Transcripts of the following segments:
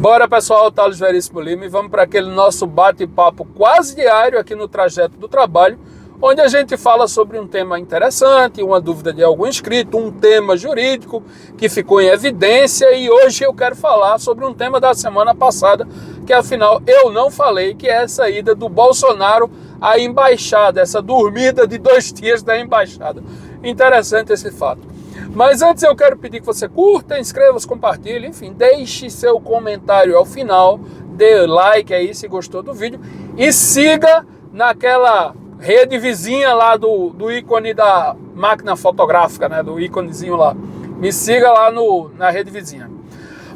Bora, pessoal, Thales Veríssimo Lima, e vamos para aquele nosso bate-papo quase diário aqui no trajeto do trabalho, onde a gente fala sobre um tema interessante, uma dúvida de algum inscrito, um tema jurídico que ficou em evidência, e hoje eu quero falar sobre um tema da semana passada, que afinal eu não falei, que é essa ida do Bolsonaro à embaixada, essa dormida de 2 dias da embaixada. Interessante esse fato. Mas antes eu quero pedir que você curta, inscreva-se, compartilhe, enfim, deixe seu comentário ao final, dê like aí se gostou do vídeo e siga naquela rede vizinha lá do ícone da máquina fotográfica, né, do íconezinho lá. Me siga lá na rede vizinha.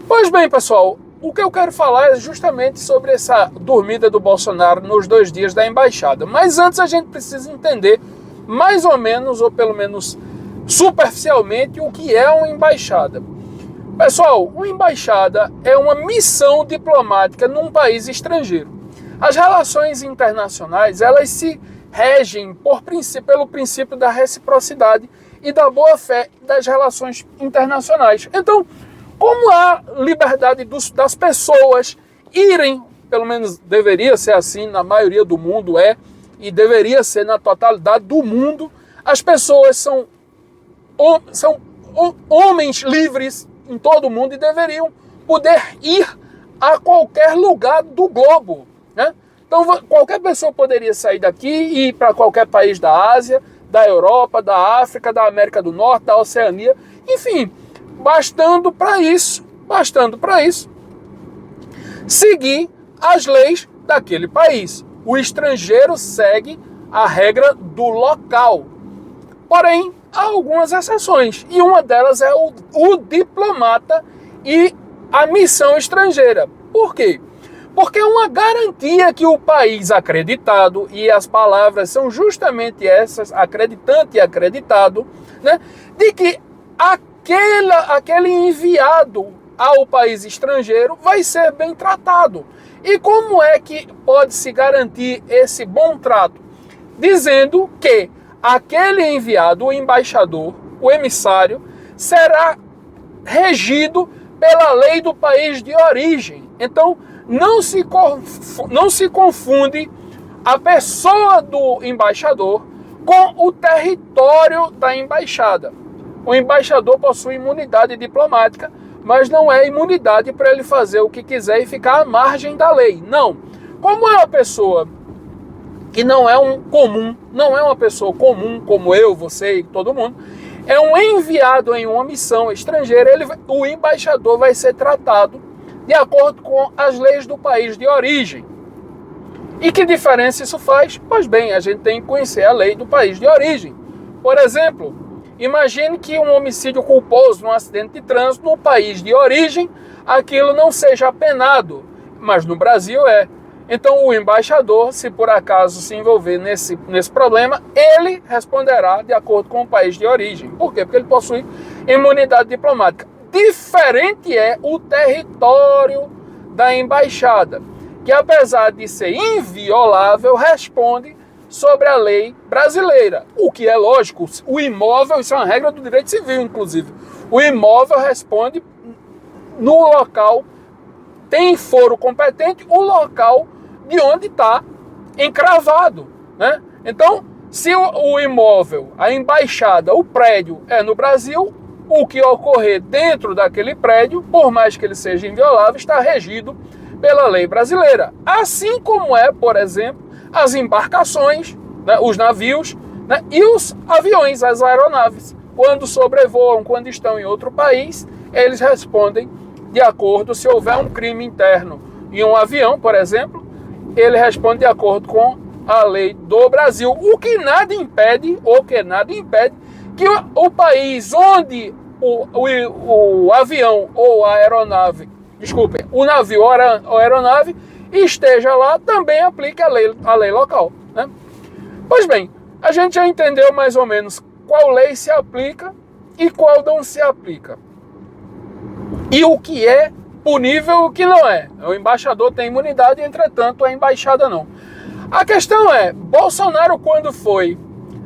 Pois bem, pessoal, o que eu quero falar é justamente sobre essa dormida do Bolsonaro nos 2 dias da embaixada. Mas antes a gente precisa entender mais ou menos, ou pelo menos superficialmente, o que é uma embaixada. Pessoal, uma embaixada é uma missão diplomática num país estrangeiro. As relações internacionais, elas se regem pelo princípio da reciprocidade e da boa-fé das relações internacionais. Então, como há liberdade das pessoas irem, pelo menos deveria ser assim, na maioria do mundo e deveria ser na totalidade do mundo, as pessoas são homens livres em todo o mundo e deveriam poder ir a qualquer lugar do globo, né? Então qualquer pessoa poderia sair daqui e ir para qualquer país da Ásia, da Europa, da África, da América do Norte, da Oceania, enfim, bastando para isso, seguir as leis daquele país. O estrangeiro segue a regra do local. Porém, há algumas exceções, e uma delas é o diplomata e a missão estrangeira. Por quê? Porque é uma garantia que o país acreditado, e as palavras são justamente essas, acreditante e acreditado, né, de que aquele enviado ao país estrangeiro vai ser bem tratado. E como é que pode se garantir esse bom trato? Dizendo que aquele enviado, o embaixador, o emissário, será regido pela lei do país de origem. Então, não se confunde a pessoa do embaixador com o território da embaixada. O embaixador possui imunidade diplomática, mas não é imunidade para ele fazer o que quiser e ficar à margem da lei. Não. Como é uma pessoa que não é uma pessoa comum como eu, você e todo mundo, é um enviado em uma missão estrangeira, o embaixador vai ser tratado de acordo com as leis do país de origem. E que diferença isso faz? Pois bem, a gente tem que conhecer a lei do país de origem. Por exemplo, imagine que um homicídio culposo num acidente de trânsito no país de origem, aquilo não seja penado, mas no Brasil é. Então o embaixador, se por acaso se envolver nesse problema, ele responderá de acordo com o país de origem. Por quê? Porque ele possui imunidade diplomática. Diferente é o território da embaixada, que apesar de ser inviolável, responde sobre a lei brasileira. O que é lógico, o imóvel, isso é uma regra do direito civil, inclusive. O imóvel responde no local, tem foro competente, o local de onde está encravado, né? Então, se o imóvel, a embaixada, o prédio é no Brasil, o que ocorrer dentro daquele prédio, por mais que ele seja inviolável, está regido pela lei brasileira. Assim como é, por exemplo, as embarcações, né, os navios, né, e os aviões, as aeronaves. Quando sobrevoam, quando estão em outro país, eles respondem de acordo, se houver um crime interno em um avião, por exemplo, ele responde de acordo com a lei do Brasil. O que nada impede que o país onde o avião ou a aeronave, o navio ou a aeronave esteja lá, também aplique a lei local, né? Pois bem, a gente já entendeu mais ou menos qual lei se aplica e qual não se aplica. E o que é punível e o que não é. O embaixador tem imunidade, entretanto a embaixada não. A questão é, Bolsonaro quando foi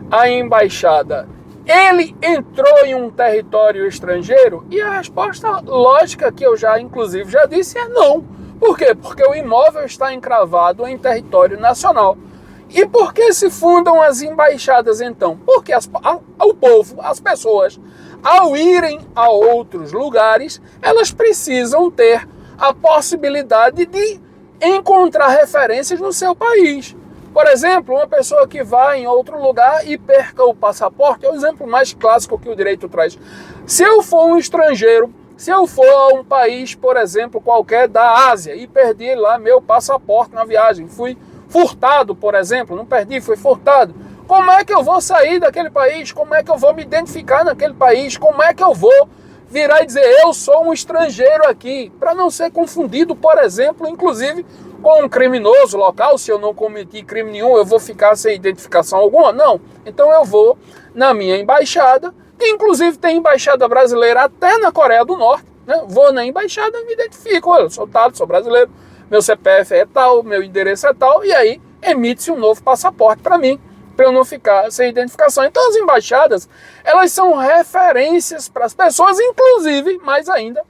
à embaixada ele entrou em um território estrangeiro? E a resposta lógica, que eu já inclusive já disse, é não. Por quê? Porque o imóvel está encravado em território nacional. E por que se fundam as embaixadas então? Porque o povo, as pessoas, ao irem a outros lugares, elas precisam ter a possibilidade de encontrar referências no seu país. Por exemplo, uma pessoa que vai em outro lugar e perca o passaporte, é o exemplo mais clássico que o direito traz. Se eu for um estrangeiro, se eu for a um país, por exemplo, qualquer da Ásia e perdi lá meu passaporte na viagem, fui furtado, por exemplo, não perdi, fui furtado. Como é que eu vou sair daquele país? Como é que eu vou me identificar naquele país? Como é que eu vou virar e dizer eu sou um estrangeiro aqui? Para não ser confundido, por exemplo, inclusive com um criminoso local. Se eu não cometi crime nenhum, eu vou ficar sem identificação alguma? Não. Então eu vou na minha embaixada, que inclusive tem embaixada brasileira até na Coreia do Norte, né? Vou na embaixada e me identifico. Eu sou tal, sou brasileiro, meu CPF é tal, meu endereço é tal, e aí emite-se um novo passaporte para mim, para eu não ficar sem identificação. Então as embaixadas, elas são referências para as pessoas, inclusive, mais ainda,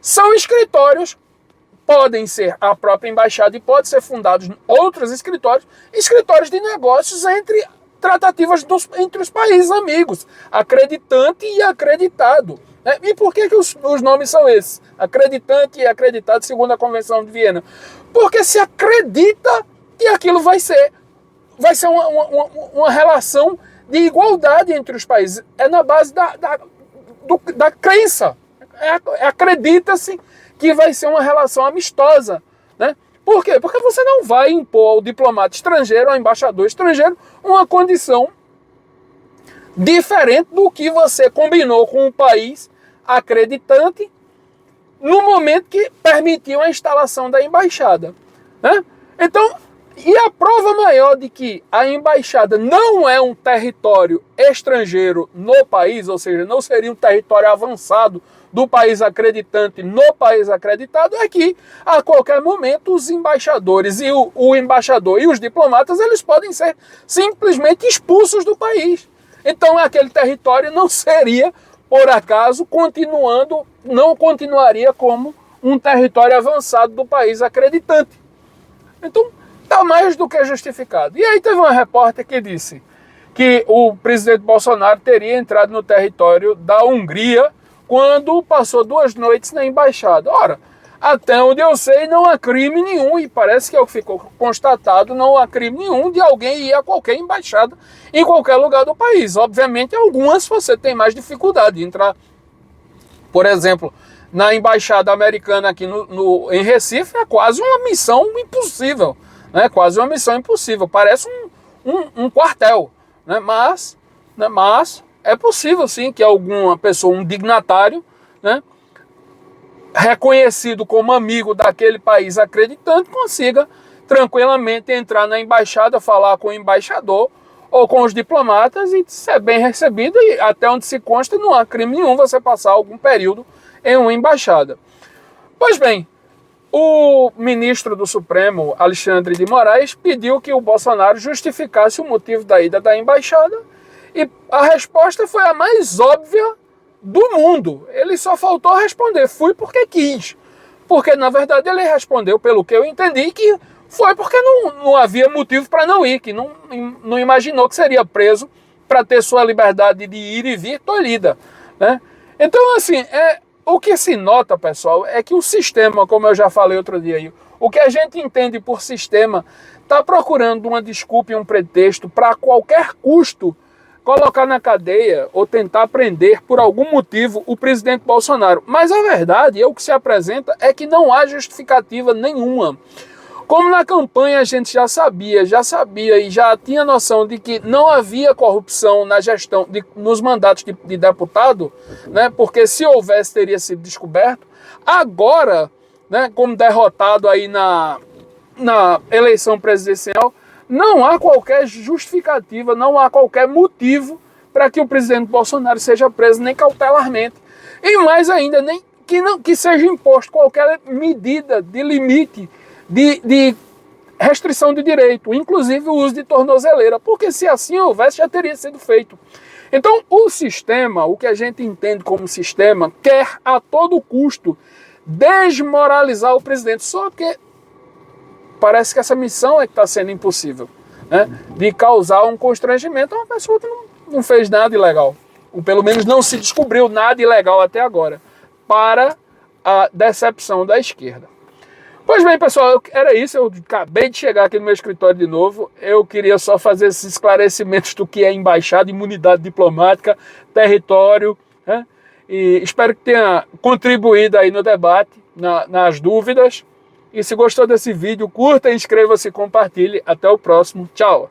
são escritórios, podem ser a própria embaixada e pode ser fundados outros escritórios de negócios entre tratativas entre os países amigos, acreditante e acreditado. E por que os nomes são esses? Acreditante e acreditado, segundo a Convenção de Viena. Porque se acredita que aquilo vai ser uma relação de igualdade entre os países. É na base da crença. Acredita-se que vai ser uma relação amistosa, né? Por quê? Porque você não vai impor ao diplomata estrangeiro, ao embaixador estrangeiro, uma condição diferente do que você combinou com o país acreditante no momento que permitiu a instalação da embaixada, né? Então, e a prova maior de que a embaixada não é um território estrangeiro no país, ou seja, não seria um território avançado do país acreditante no país acreditado, é que a qualquer momento os embaixadores e o embaixador e os diplomatas, eles podem ser simplesmente expulsos do país. Então aquele território não seria, por acaso, não continuaria como um território avançado do país acreditante. Então está mais do que justificado. E aí teve uma repórter que disse que o presidente Bolsonaro teria entrado no território da Hungria quando passou 2 noites na embaixada. Ora, até onde eu sei, não há crime nenhum, e parece que é o que ficou constatado, não há crime nenhum de alguém ir a qualquer embaixada em qualquer lugar do país. Obviamente, algumas você tem mais dificuldade de entrar, por exemplo, na embaixada americana aqui em Recife, é quase uma missão impossível, né? Quase uma missão impossível, parece um quartel, né? Mas é possível sim que alguma pessoa, um dignatário, né, reconhecido como amigo daquele país acreditante, consiga tranquilamente entrar na embaixada, falar com o embaixador ou com os diplomatas e ser bem recebido, e até onde se consta não há crime nenhum você passar algum período em uma embaixada. Pois bem, o ministro do Supremo, Alexandre de Moraes, pediu que o Bolsonaro justificasse o motivo da ida da embaixada, e a resposta foi a mais óbvia do mundo. Ele só faltou responder, fui porque quis. Porque, na verdade, ele respondeu, pelo que eu entendi, que foi porque não havia motivo para não ir, que não imaginou que seria preso para ter sua liberdade de ir e vir tolhida, né? Então, assim, o que se nota, pessoal, é que o sistema, como eu já falei outro dia aí, o que a gente entende por sistema, está procurando uma desculpa e um pretexto para, a qualquer custo, colocar na cadeia ou tentar prender por algum motivo o presidente Bolsonaro. Mas a verdade, o que se apresenta, é que não há justificativa nenhuma. Como na campanha a gente já sabia e já tinha noção de que não havia corrupção na gestão, nos mandatos de deputado, né, porque se houvesse teria sido descoberto, agora, né, como derrotado aí na eleição presidencial, não há qualquer justificativa, não há qualquer motivo para que o presidente Bolsonaro seja preso, nem cautelarmente. E mais ainda, nem que seja imposto qualquer medida de limite, de restrição de direito, inclusive o uso de tornozeleira, porque se assim houvesse, já teria sido feito. Então, o sistema, o que a gente entende como sistema, quer a todo custo desmoralizar o presidente. Só que parece que essa missão é que está sendo impossível, né? De causar um constrangimento a uma pessoa que não fez nada ilegal. Ou pelo menos não se descobriu nada ilegal até agora, para a decepção da esquerda. Pois bem, pessoal, era isso. Eu acabei de chegar aqui no meu escritório de novo. Eu queria só fazer esses esclarecimentos do que é embaixada, imunidade diplomática, território, né? E espero que tenha contribuído aí no debate, nas dúvidas. E se gostou desse vídeo, curta, inscreva-se e compartilhe. Até o próximo. Tchau!